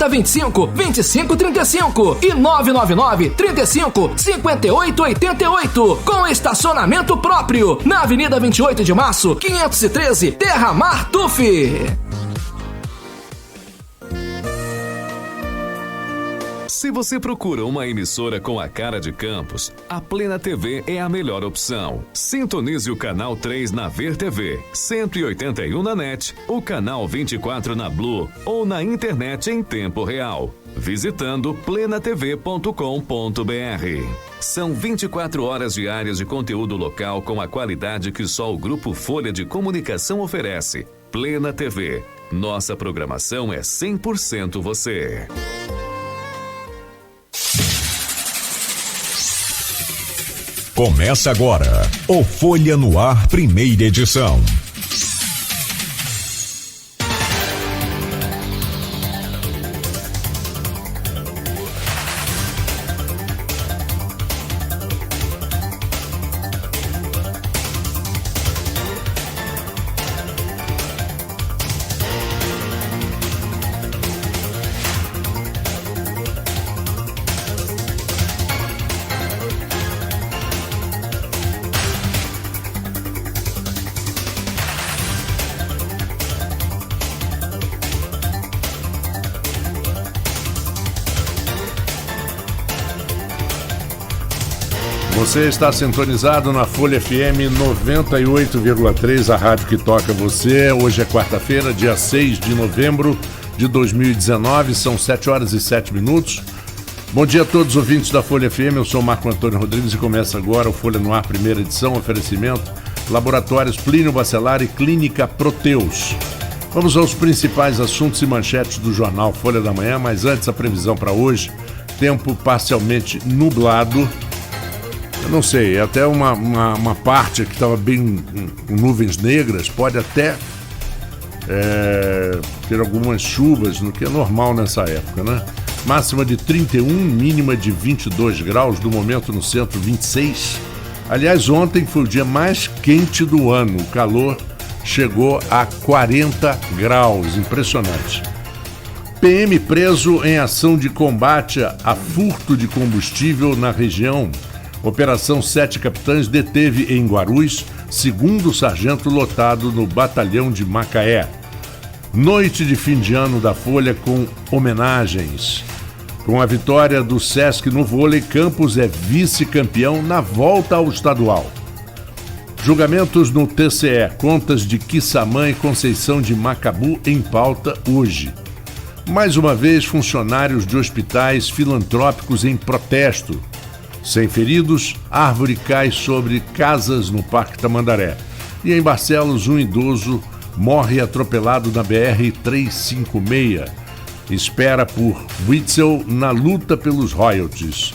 3025 2535 e 999 35 58 88, com estacionamento próprio, na Avenida 28 de Março, 513, Terra Mar Tuf. Se você procura uma emissora com a cara de Campos, a Plena TV é a melhor opção. Sintonize o canal 3 na Ver TV, 181 na NET, o canal 24 na Blue ou na internet em tempo real, visitando plenatv.com.br. São 24 horas diárias de conteúdo local com a qualidade que só o Grupo Folha de Comunicação oferece. Plena TV. Nossa programação é 100% você. Começa agora o Folha no Ar, primeira edição. Você está sintonizado na Folha FM 98,3, a rádio que toca você. Hoje é quarta-feira, dia 6 de novembro de 2019, são 7 horas e 7 minutos. Bom dia a todos os ouvintes da Folha FM, eu sou Marco Antônio Rodrigues e começa agora o Folha no Ar, primeira edição, oferecimento Laboratórios Plínio Bacelar e Clínica Proteus. Vamos aos principais assuntos e manchetes do jornal Folha da Manhã, mas antes a previsão para hoje, tempo parcialmente nublado. Eu não sei, até uma parte que estava bem com nuvens negras, pode até ter algumas chuvas, no que é normal nessa época, né? Máxima de 31, mínima de 22 graus, do momento no centro 26. Aliás, ontem foi o dia mais quente do ano, o calor chegou a 40 graus, impressionante. PM preso em ação de combate a furto de combustível na região. Operação Sete Capitães deteve em Guarulhos segundo sargento lotado no batalhão de Macaé. Noite de fim de ano da Folha com homenagens. Com a vitória do Sesc no vôlei, Campos é vice-campeão na volta ao estadual. Julgamentos no TCE, contas de Quissamã e Conceição de Macabu em pauta hoje. Mais uma vez, funcionários de hospitais filantrópicos em protesto. Sem feridos, árvore cai sobre casas no Parque Tamandaré. E em Barcelos, um idoso morre atropelado na BR-356. Espera por Witzel na luta pelos royalties.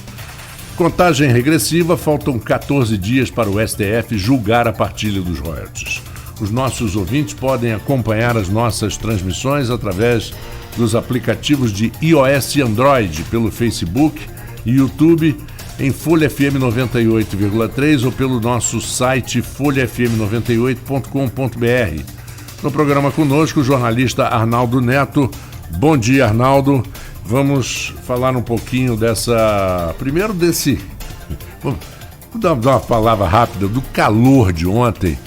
Contagem regressiva, faltam 14 dias para o STF julgar a partilha dos royalties. Os nossos ouvintes podem acompanhar as nossas transmissões através dos aplicativos de iOS e Android, pelo Facebook e YouTube, em Folha FM 98,3 ou pelo nosso site folhafm98.com.br. No programa conosco, o jornalista Arnaldo Neto. Bom dia, Arnaldo. Vamos falar um pouquinho vamos dar uma palavra rápida do calor de ontem.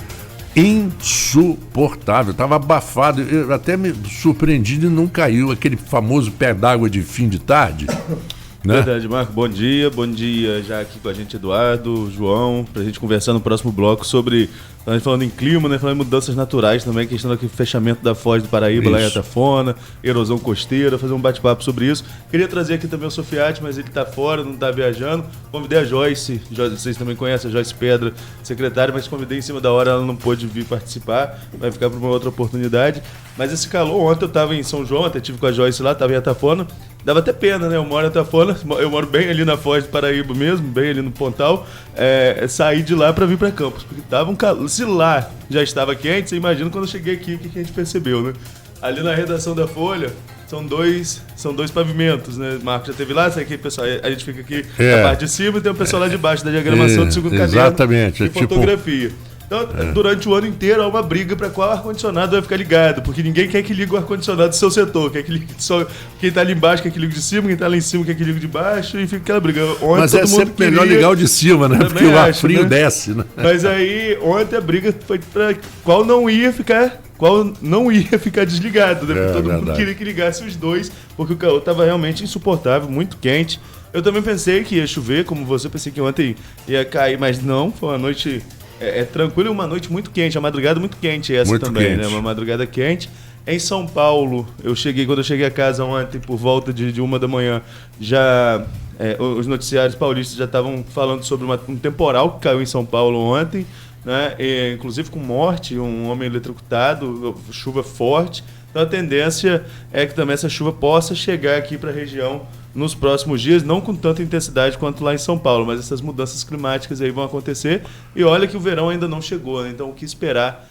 Insuportável, estava abafado. Eu até me surpreendi de não caiu aquele famoso pé d'água de fim de tarde. Né? Verdade, Marco. Bom dia já aqui com a gente Eduardo, João, pra gente conversar no próximo bloco sobre, a gente falando em clima, né, falando em mudanças naturais também, questão aqui fechamento da Foz do Paraíba, lá em Atafona, erosão costeira, fazer um bate-papo sobre isso. Queria trazer aqui também o Sofiati, mas ele tá fora, não tá viajando. Convidei a Joyce, vocês também conhecem a Joyce Pedra, secretária, mas convidei em cima da hora, ela não pôde vir participar, vai ficar para uma outra oportunidade. Mas esse calor, ontem eu tava em São João, até tive com a Joyce lá, tava em Atafona. Dava até pena, né? Eu moro em Atafona, eu moro bem ali na Foz do Paraíba mesmo, bem ali no Pontal. Saí de lá pra vir pra Campos, porque tava um calor. Se lá já estava quente, você imagina quando eu cheguei aqui o que a gente percebeu, né? Ali na redação da Folha, são dois pavimentos, né? Marco já teve lá, sabe que pessoal, a gente fica aqui na parte de cima e tem o pessoal lá de baixo da diagramação do segundo caderno. Exatamente. E fotografia. Então, durante o ano inteiro há uma briga para qual ar-condicionado vai ficar ligado, porque ninguém quer que ligue o ar-condicionado do seu setor, quer que ligue só quem tá ali embaixo quer que ligue de cima, quem tá lá em cima quer que ligue de baixo, e fica aquela briga. Ontem, mas é sempre melhor ligar o de cima, né? Porque o ar frio desce, né? Mas aí, ontem a briga foi para qual não ia ficar desligado, né? Todo mundo queria que ligasse os dois, porque o calor estava realmente insuportável, muito quente. Eu também pensei que ia chover, como você, pensei que ontem ia cair, mas não, foi uma noite tranquila, uma noite muito quente, a madrugada muito quente essa muito também, quente. Né? Uma madrugada quente. Em São Paulo, quando eu cheguei a casa ontem, por volta de 1 da manhã, já os noticiários paulistas já estavam falando sobre um temporal que caiu em São Paulo ontem, né? Inclusive com morte, um homem eletrocutado, chuva forte. Então a tendência é que também essa chuva possa chegar aqui para a região nos próximos dias, não com tanta intensidade quanto lá em São Paulo, mas essas mudanças climáticas aí vão acontecer. E olha que o verão ainda não chegou, né? Então o que esperar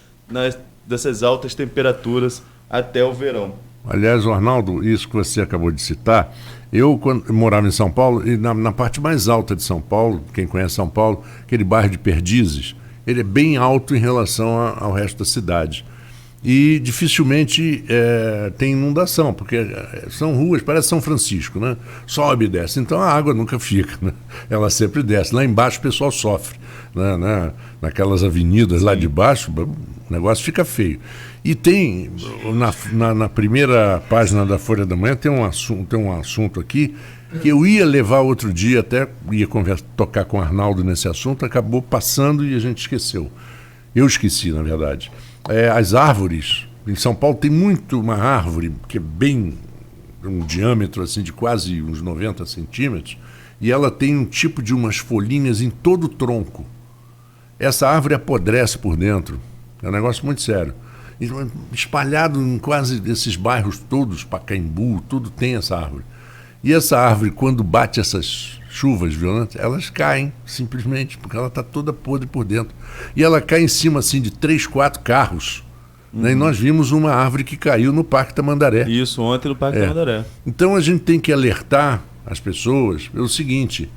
dessas altas temperaturas até o verão? Aliás, Arnaldo, isso que você acabou de citar, eu quando morava em São Paulo, e na parte mais alta de São Paulo, quem conhece São Paulo, aquele bairro de Perdizes, ele é bem alto em relação ao resto da cidade. E dificilmente tem inundação, porque são ruas, parece São Francisco, né? Sobe e desce, então a água nunca fica, né? Ela sempre desce. Lá embaixo o pessoal sofre, né? Naquelas avenidas lá de baixo, o negócio fica feio. E tem, na primeira página da Folha da Manhã, tem um assunto aqui, que eu ia levar outro dia, até ia tocar com o Arnaldo nesse assunto, acabou passando e a gente esqueceu. Eu esqueci, na verdade. As árvores, em São Paulo tem uma árvore que é bem, um diâmetro assim, de quase uns 90 centímetros, e ela tem um tipo de umas folhinhas em todo o tronco. Essa árvore apodrece por dentro, é um negócio muito sério. Espalhado em quase esses bairros todos, Pacaembu, tudo tem essa árvore. E essa árvore, quando bate essas chuvas violentas, elas caem simplesmente, porque ela está toda podre por dentro. E ela cai em cima assim, de 3, 4 carros. Né? E nós vimos uma árvore que caiu no Parque Tamandaré. Isso, ontem no Parque Tamandaré. Então a gente tem que alertar as pessoas pelo seguinte: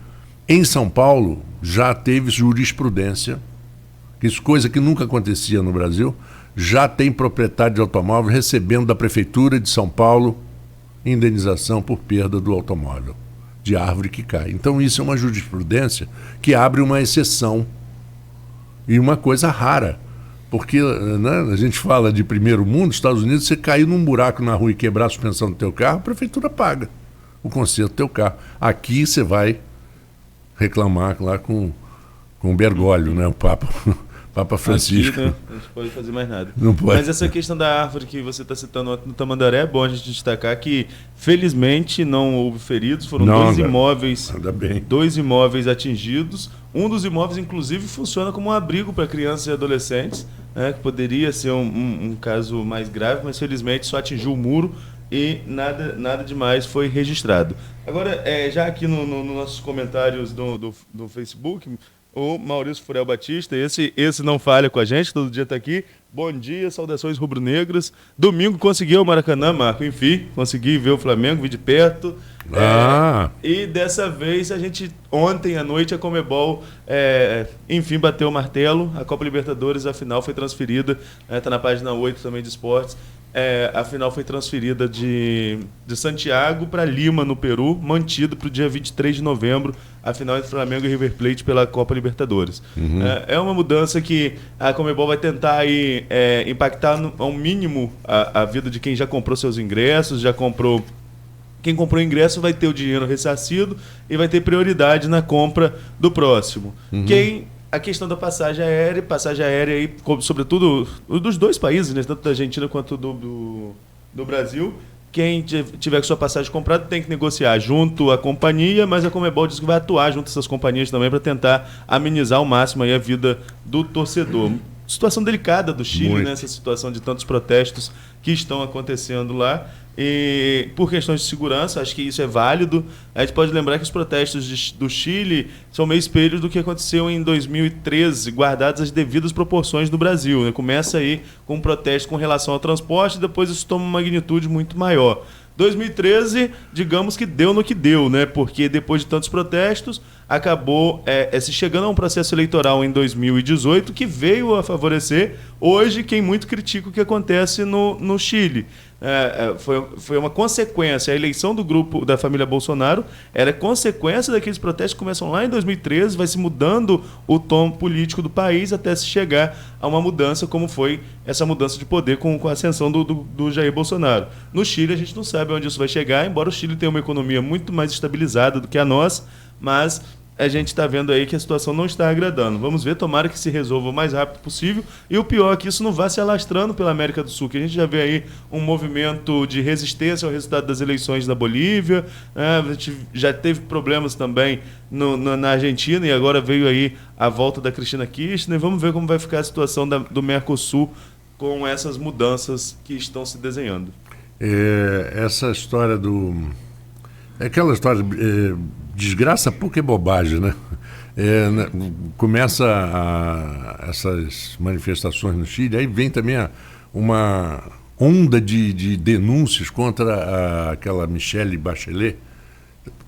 em São Paulo já teve jurisprudência, isso coisa que nunca acontecia no Brasil, já tem proprietário de automóvel recebendo da Prefeitura de São Paulo indenização por perda do automóvel, de árvore que cai. Então isso é uma jurisprudência que abre uma exceção e uma coisa rara, porque, né, a gente fala de primeiro mundo, Estados Unidos, você cair num buraco na rua e quebrar a suspensão do teu carro, a Prefeitura paga o conserto do teu carro. Aqui você vai reclamar lá com o Bergoglio, né, o Papa Francisco. Aqui, né, a gente pode fazer mais nada. Não pode. Mas essa questão da árvore que você está citando no Tamandaré, é bom a gente destacar que, felizmente, não houve feridos. Foram dois imóveis atingidos. Um dos imóveis, inclusive, funciona como um abrigo para crianças e adolescentes, né, que poderia ser um caso mais grave, mas, felizmente, só atingiu o muro e nada demais foi registrado. Agora, já aqui nos nossos comentários do Facebook, o Maurício Furel Batista, esse não falha com a gente, todo dia está aqui. Bom dia, saudações rubro-negras. Domingo consegui o Maracanã, Marco, enfim, consegui ver o Flamengo, vi de perto. E dessa vez, ontem à noite, a Conmebol, enfim, bateu o martelo. A Copa Libertadores, a final foi transferida, está na página 8 também de esportes. A final foi transferida de Santiago para Lima, no Peru, mantido para o dia 23 de novembro, a final entre Flamengo e River Plate pela Copa Libertadores. Uhum. É uma mudança que a Conmebol vai tentar aí, impactar ao mínimo a vida de quem já comprou seus ingressos, Quem comprou ingresso vai ter o dinheiro ressarcido e vai ter prioridade na compra do próximo. Uhum. A questão da passagem aérea aí, sobretudo dos dois países, né, tanto da Argentina quanto do Brasil, quem tiver com sua passagem comprada tem que negociar junto à companhia, mas a Conmebol diz que vai atuar junto a essas companhias também para tentar amenizar ao máximo aí a vida do torcedor. Situação delicada do Chile, né, essa situação de tantos protestos que estão acontecendo lá. E por questões de segurança, acho que isso é válido. A gente pode lembrar que os protestos do Chile são meio espelhos do que aconteceu em 2013, guardadas as devidas proporções do Brasil, né? Começa aí com um protesto com relação ao transporte, depois isso toma uma magnitude muito maior. 2013, digamos que deu no que deu, né? Porque depois de tantos protestos, acabou se chegando a um processo eleitoral em 2018 que veio a favorecer hoje quem muito critica o que acontece no Chile. Foi uma consequência. A eleição do grupo da família Bolsonaro era consequência daqueles protestos que começam lá em 2013, vai se mudando o tom político do país até se chegar a uma mudança, como foi essa mudança de poder com a ascensão do Jair Bolsonaro. No Chile, a gente não sabe onde isso vai chegar, embora o Chile tenha uma economia muito mais estabilizada do que a nossa, mas a gente está vendo aí que a situação não está agradando. Vamos ver, tomara que se resolva o mais rápido possível. E o pior é que isso não vá se alastrando pela América do Sul, que a gente já vê aí um movimento de resistência ao resultado das eleições da Bolívia. A gente já teve problemas também na Argentina e agora veio aí a volta da Cristina Kirchner. Vamos ver como vai ficar a situação do Mercosul com essas mudanças que estão se desenhando. Essa história aquela história... desgraça pouco é bobagem, né? Começa essas manifestações no Chile, aí vem também uma onda de denúncias contra aquela Michelle Bachelet,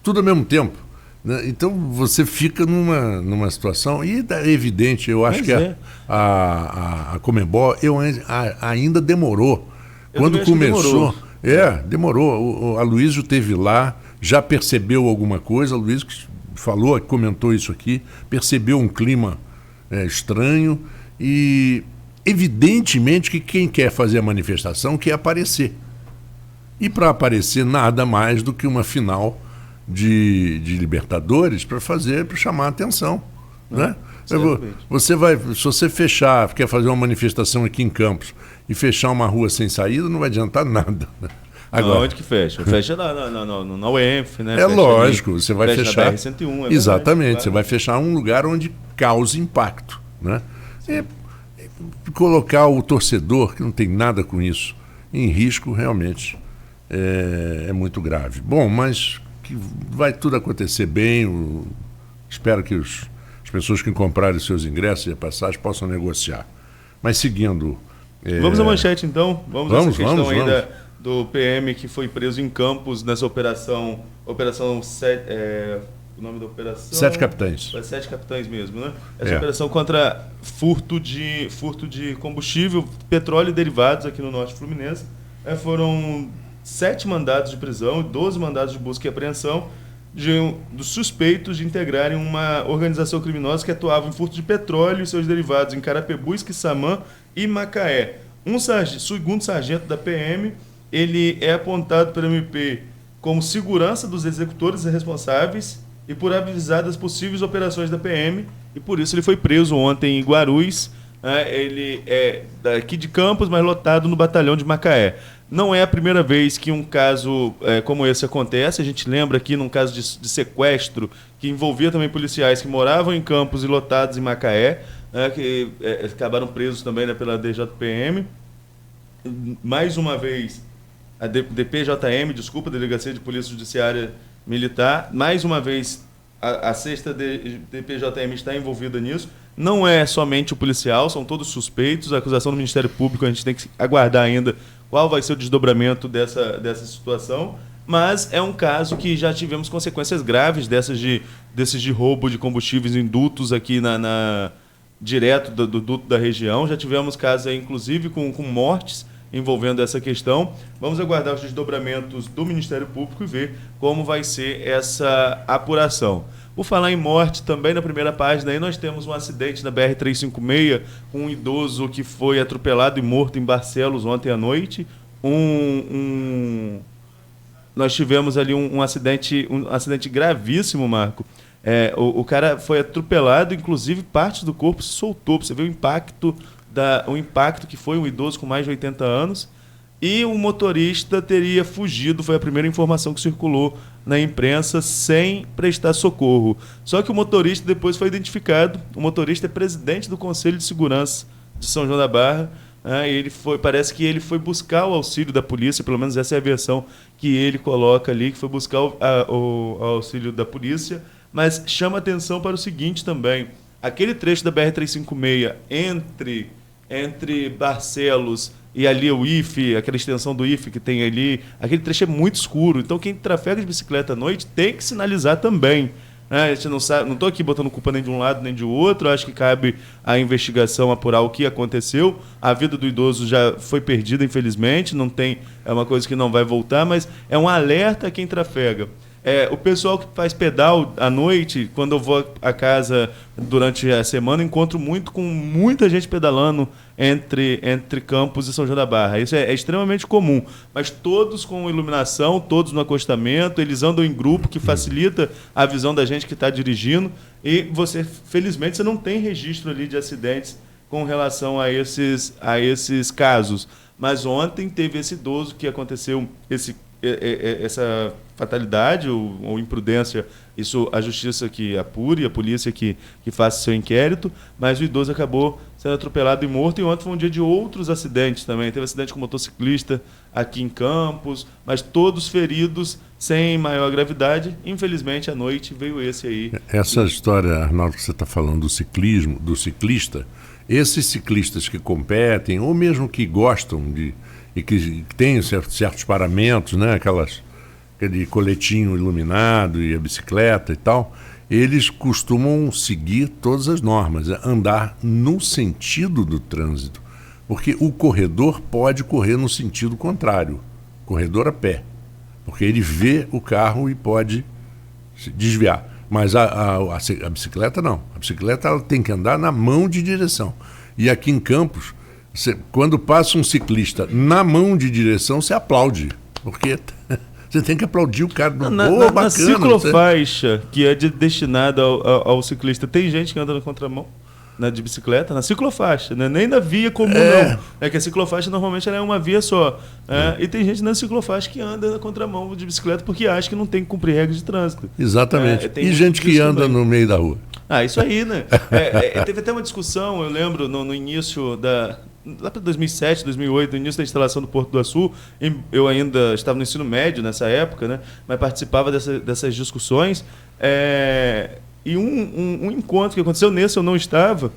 tudo ao mesmo tempo, né? Então você fica numa situação, e é evidente, eu acho que a Conmebol ainda demorou. Quando começou, demorou. O Aloysio esteve lá, já percebeu alguma coisa, o Luiz falou, comentou isso aqui, percebeu um clima estranho e evidentemente que quem quer fazer a manifestação quer aparecer. E para aparecer nada mais do que uma final de Libertadores para chamar a atenção, né? Se você quer fazer uma manifestação aqui em Campos e fechar uma rua sem saída, não vai adiantar nada, né? Agora, onde que fecha? Fecha na UENF, né? É lógico, você vai fechar. Na BR-101, exatamente, você vai fechar um lugar onde cause impacto, né? Colocar o torcedor, que não tem nada com isso, em risco, realmente é muito grave. Bom, mas que vai tudo acontecer bem. Espero que as pessoas que comprarem seus ingressos e a passagem possam negociar. Mas seguindo... Vamos à manchete, então. Vamos a essa questão ainda do PM que foi preso em Campos nessa operação o nome da operação... Sete Capitães. 7 Capitães mesmo, né? Essa operação contra furto de combustível, petróleo e derivados aqui no Norte Fluminense. Foram 7 mandados de prisão e 12 mandados de busca e apreensão dos suspeitos de integrarem uma organização criminosa que atuava em furto de petróleo e seus derivados em Carapebus, Quissamã e Macaé. Segundo sargento da PM, ele é apontado pelo MP como segurança dos executores responsáveis e por avisar das possíveis operações da PM, e por isso ele foi preso ontem em Guarulhos. Ele é daqui de Campos, mas lotado no batalhão de Macaé. Não é a primeira vez que um caso como esse acontece. A gente lembra aqui num caso de sequestro que envolvia também policiais que moravam em Campos e lotados em Macaé, que acabaram presos também, né, pela DJPM. Mais uma vez, a DPJM, Delegacia de Polícia Judiciária Militar, mais uma vez a sexta DPJM está envolvida nisso. Não é somente o policial, são todos suspeitos. A acusação do Ministério Público, a gente tem que aguardar ainda qual vai ser o desdobramento dessa situação, mas é um caso que já tivemos consequências graves desses de roubo de combustíveis em dutos aqui direto do duto da região. Já tivemos casos aí, inclusive com mortes envolvendo essa questão. Vamos aguardar os desdobramentos do Ministério Público e ver como vai ser essa apuração. Por falar em morte, também na primeira página aí nós temos um acidente na BR-356 com um idoso que foi atropelado e morto em Barcelos ontem à noite. Nós tivemos ali um acidente gravíssimo, Marco. O cara foi atropelado, inclusive parte do corpo se soltou. Você vê o impacto que foi um idoso com mais de 80 anos. E o motorista teria fugido, foi a primeira informação que circulou na imprensa, sem prestar socorro. Só que o motorista depois foi identificado. O motorista é presidente do Conselho de Segurança de São João da Barra. Parece que ele foi buscar o auxílio da polícia, pelo menos essa é a versão que ele coloca ali, que foi buscar o auxílio da polícia. Mas chama atenção para o seguinte também: aquele trecho da BR-356 entre Barcelos e ali o IFE, aquela extensão do IFE que tem ali, aquele trecho é muito escuro. Então quem trafega de bicicleta à noite tem que sinalizar também. A gente não sabe, não estou aqui botando culpa nem de um lado nem de outro, acho que cabe a investigação apurar o que aconteceu. A vida do idoso já foi perdida, infelizmente, não tem, é uma coisa que não vai voltar, mas é um alerta a quem trafega. O pessoal que faz pedal à noite, quando eu vou a casa durante a semana, encontro com muita gente pedalando entre Campos e São João da Barra. Isso é extremamente comum, mas todos com iluminação, todos no acostamento, eles andam em grupo, que facilita a visão da gente que está dirigindo, e felizmente, você não tem registro ali de acidentes com relação a esses casos. Mas ontem teve esse idoso que aconteceu essa fatalidade ou imprudência, isso a justiça que apure, a polícia que faça seu inquérito, mas o idoso acabou sendo atropelado e morto, e ontem foi um dia de outros acidentes também. Teve acidente com motociclista aqui em Campos, mas todos feridos sem maior gravidade. Infelizmente, à noite veio esse aí. Essa história, Arnaldo, que você está falando do ciclismo, do ciclista, esses ciclistas que competem, ou mesmo que gostam e que têm certos paramentos, né? Aquele coletinho iluminado e a bicicleta e tal, eles costumam seguir todas as normas, andar no sentido do trânsito, porque o corredor pode correr no sentido contrário, corredor a pé, porque ele vê o carro e pode se desviar. Mas a bicicleta não, a bicicleta ela tem que andar na mão de direção. E aqui em Campos, quando passa um ciclista na mão de direção, você aplaude, porque você tem que aplaudir o cara. Na ciclofaixa, que é destinada ao ciclista, tem gente que anda na contramão, né, de bicicleta, na ciclofaixa, né? Nem na via comum, não. É que a ciclofaixa normalmente ela é uma via só. E tem gente na ciclofaixa que anda na contramão de bicicleta porque acha que não tem que cumprir regras de trânsito. Exatamente. E gente que anda no meio da rua. Isso aí, né? Teve até uma discussão, eu lembro, no início lá para 2007, 2008, no início da instalação do Porto do Açu, eu ainda estava no ensino médio nessa época, né? Mas participava dessas discussões. E um encontro que aconteceu, nesse eu não estava,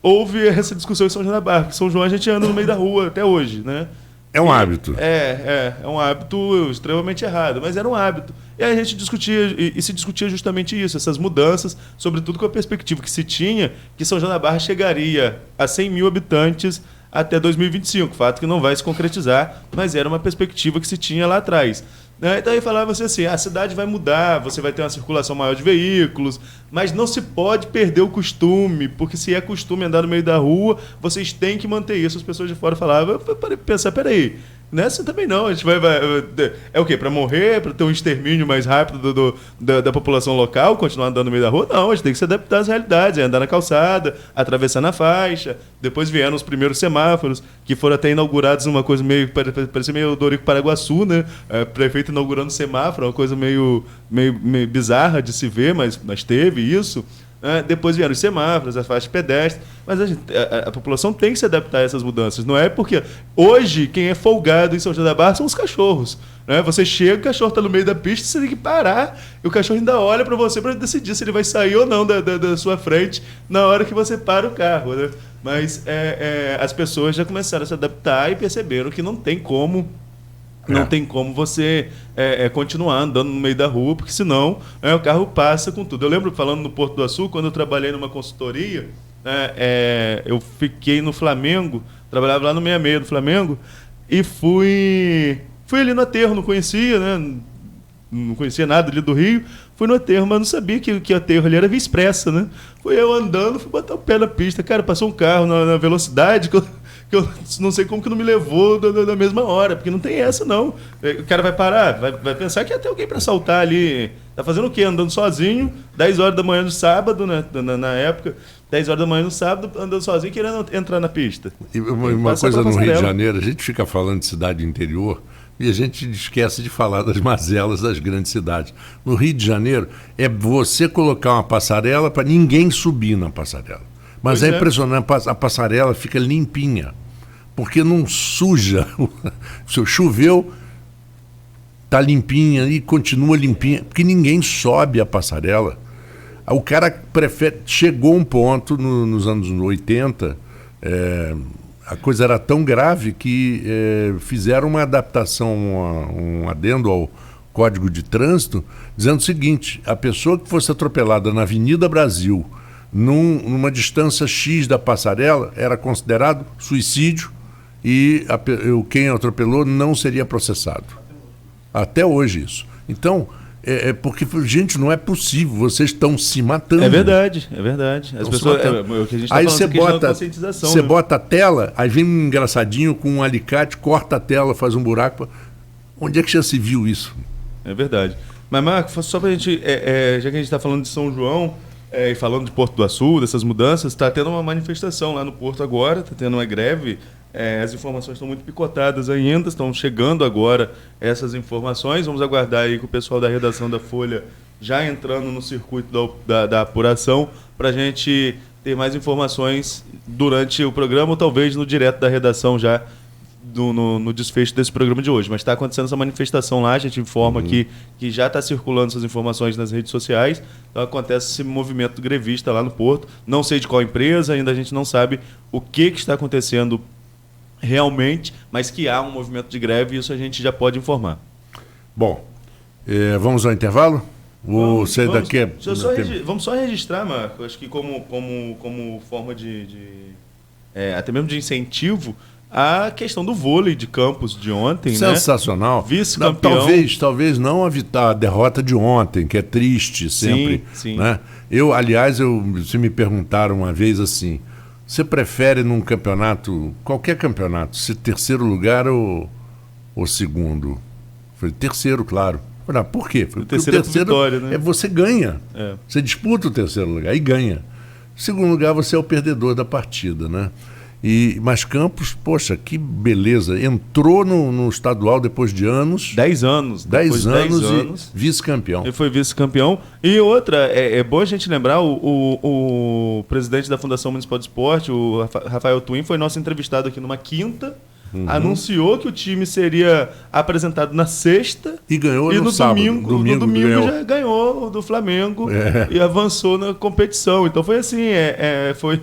houve essa discussão em São João da Barra. Em São João a gente anda no meio da rua até hoje, né? É um hábito. É um hábito extremamente errado, mas era um hábito. E aí a gente discutia, e se discutia justamente isso, essas mudanças, sobretudo com a perspectiva que se tinha que São João da Barra chegaria a 100 mil habitantes até 2025, fato que não vai se concretizar, mas era uma perspectiva que se tinha lá atrás. Então aí falava-se assim, a cidade vai mudar, você vai ter uma circulação maior de veículos, mas não se pode perder o costume, porque se é costume andar no meio da rua, vocês têm que manter isso. As pessoas de fora falavam, eu parei para pensar, peraí, nessa também não, a gente vai é o quê? Para morrer, para ter um extermínio mais rápido da população local, continuar andando no meio da rua? Não, a gente tem que se adaptar às realidades, andar na calçada, atravessar na faixa. Depois vieram os primeiros semáforos, que foram até inaugurados uma coisa meio, parecia meio Dorico Paraguaçu, né? Prefeito inaugurando semáforo, uma coisa meio bizarra de se ver, mas teve isso. Depois vieram os semáforos, as faixas pedestres, mas a população tem que se adaptar a essas mudanças. Não é porque hoje quem é folgado em São João da Barra são os cachorros. Né? Você chega, o cachorro está no meio da pista, você tem que parar, e o cachorro ainda olha para você para decidir se ele vai sair ou não da sua frente na hora que você para o carro. Né? Mas as pessoas já começaram a se adaptar e perceberam que não tem como. Não tem como você continuar andando no meio da rua, porque senão o carro passa com tudo. Eu lembro, falando no Porto do Açu, quando eu trabalhei numa consultoria, eu fiquei no Flamengo, trabalhava lá no 66 do Flamengo, e fui ali no aterro, não conhecia, né? Não conhecia nada ali do Rio, fui no aterro, mas não sabia que o aterro ali era via expressa, né? Fui eu andando, fui botar o pé na pista, cara, passou um carro na velocidade que eu não sei como que não me levou na mesma hora, porque não tem essa, não. O cara vai parar, vai pensar que ia ter alguém para assaltar ali. Tá fazendo o quê? Andando sozinho, 10 horas da manhã no sábado, né? Na época, 10 horas da manhã no sábado, andando sozinho, querendo entrar na pista. E uma coisa no Rio de Janeiro, a gente fica falando de cidade interior e a gente esquece de falar das mazelas das grandes cidades. No Rio de Janeiro, é você colocar uma passarela para ninguém subir na passarela. Mas é impressionante, a passarela fica limpinha, porque não suja. Se choveu, está limpinha e continua limpinha, porque ninguém sobe a passarela. O cara prefere. Chegou um ponto nos anos 80, A coisa era tão grave que fizeram uma adaptação, um adendo ao Código de Trânsito, dizendo o seguinte: a pessoa que fosse atropelada na Avenida Brasil, numa distância X da passarela, era considerado suicídio e quem atropelou não seria processado. Até hoje isso. Então, porque, gente, não é possível, vocês estão se matando. É verdade. As pessoas, o que a gente tá aí você bota a tela, aí vem um engraçadinho com um alicate, corta a tela, faz um buraco. Onde é que já se viu isso? É verdade. Mas, Marco, só pra gente, já que a gente está falando de São João, e falando de Porto do Açul, dessas mudanças, está tendo uma manifestação lá no Porto agora, está tendo uma greve. As informações estão muito picotadas ainda, estão chegando agora essas informações. Vamos aguardar aí com o pessoal da redação da Folha já entrando no circuito da apuração para a gente ter mais informações durante o programa ou talvez no direto da redação já no desfecho desse programa de hoje. Mas está acontecendo essa manifestação lá, a gente informa aqui que já está circulando essas informações nas redes sociais. Então acontece esse movimento grevista lá no Porto. Não sei de qual empresa, ainda a gente não sabe o que está acontecendo realmente, mas que há um movimento de greve e isso a gente já pode informar. Bom, vamos ao intervalo? Vamos só registrar, Marco, acho que como forma de até mesmo de incentivo, a questão do vôlei de campos de ontem. Sensacional. Né? Vice-campeão. Talvez não a derrota de ontem, que é triste sempre. Sim. Né? Se me perguntaram uma vez assim, você prefere num campeonato, qualquer campeonato, ser terceiro lugar ou segundo? Falei, terceiro, claro. Falei, por quê? Falei, o terceiro vitória, né? Você ganha. Você disputa o terceiro lugar e ganha. Segundo lugar, você é o perdedor da partida, né? Mas Campos, poxa, que beleza. Entrou no estadual depois de anos. 10 anos. 10 anos e vice-campeão. Ele foi vice-campeão. E outra, é bom a gente lembrar, o presidente da Fundação Municipal de Esporte, o Rafael Twin, foi nosso entrevistado aqui numa quinta. Anunciou que o time seria apresentado na sexta e ganhou no sábado. No domingo já ganhou do Flamengo e avançou na competição. Então foi assim, foi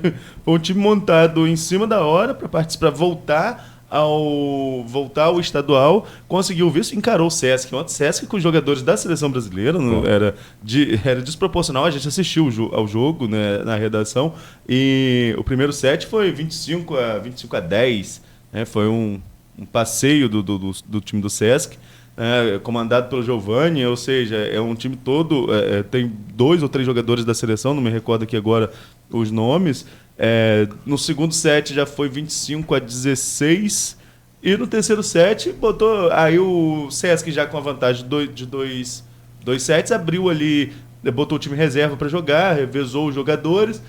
um time montado em cima da hora para voltar ao estadual, conseguiu o vice, encarou o Sesc. Ontem o Sesc com os jogadores da seleção brasileira era desproporcional. A gente assistiu ao jogo, né, na redação, e o primeiro set foi 25-10. Foi um passeio do time do Sesc, comandado pelo Giovani, ou seja, é um time todo, tem 2 ou 3 jogadores da seleção, não me recordo aqui agora os nomes. No segundo set já foi 25-16 e no terceiro set botou aí o Sesc já com a vantagem de dois sets, abriu ali, botou o time reserva para jogar, revezou os jogadores.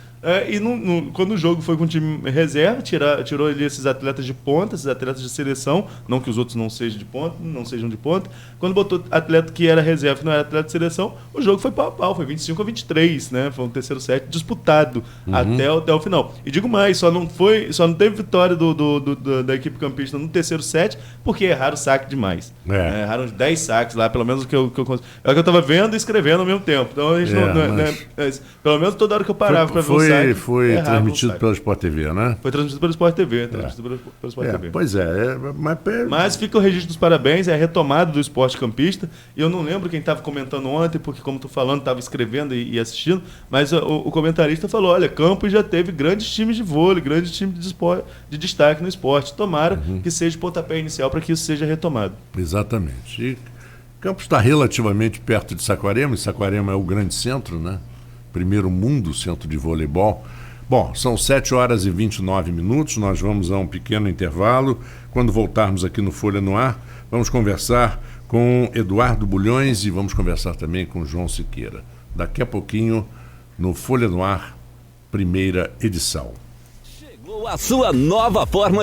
Quando o jogo foi com o time reserva, tirou ali esses atletas de ponta, esses atletas de seleção, não que os outros não sejam de ponta. Quando botou atleta que era reserva, que não era atleta de seleção, o jogo foi pau a pau, foi 25-23, né? Foi um terceiro set disputado até o final. E digo mais, só não teve vitória da equipe campista no terceiro set, porque erraram o saque demais. Erraram uns 10 saques lá, pelo menos o que eu estava vendo e escrevendo ao mesmo tempo. Então a gente pelo menos toda hora que eu parava para ver o saque. Foi transmitido pela Sport TV, né? Foi transmitido pela Sport TV. Pois é. Mas fica o registro dos parabéns, é a retomada do esporte campista. E eu não lembro quem estava comentando ontem, porque como estou falando, estava escrevendo e assistindo, mas o comentarista falou, olha, Campos já teve grandes times de vôlei, grandes times de destaque no esporte. Tomara que seja o pontapé inicial para que isso seja retomado. Exatamente. E Campos está relativamente perto de Saquarema, e Saquarema é o grande centro, né? Primeiro mundo centro de voleibol. Bom, são 7h29, nós vamos a um pequeno intervalo. Quando voltarmos aqui no Folha no Ar, vamos conversar com Eduardo Bulhões e vamos conversar também com João Siqueira. Daqui a pouquinho, no Folha no Ar, primeira edição. Chegou a sua nova forma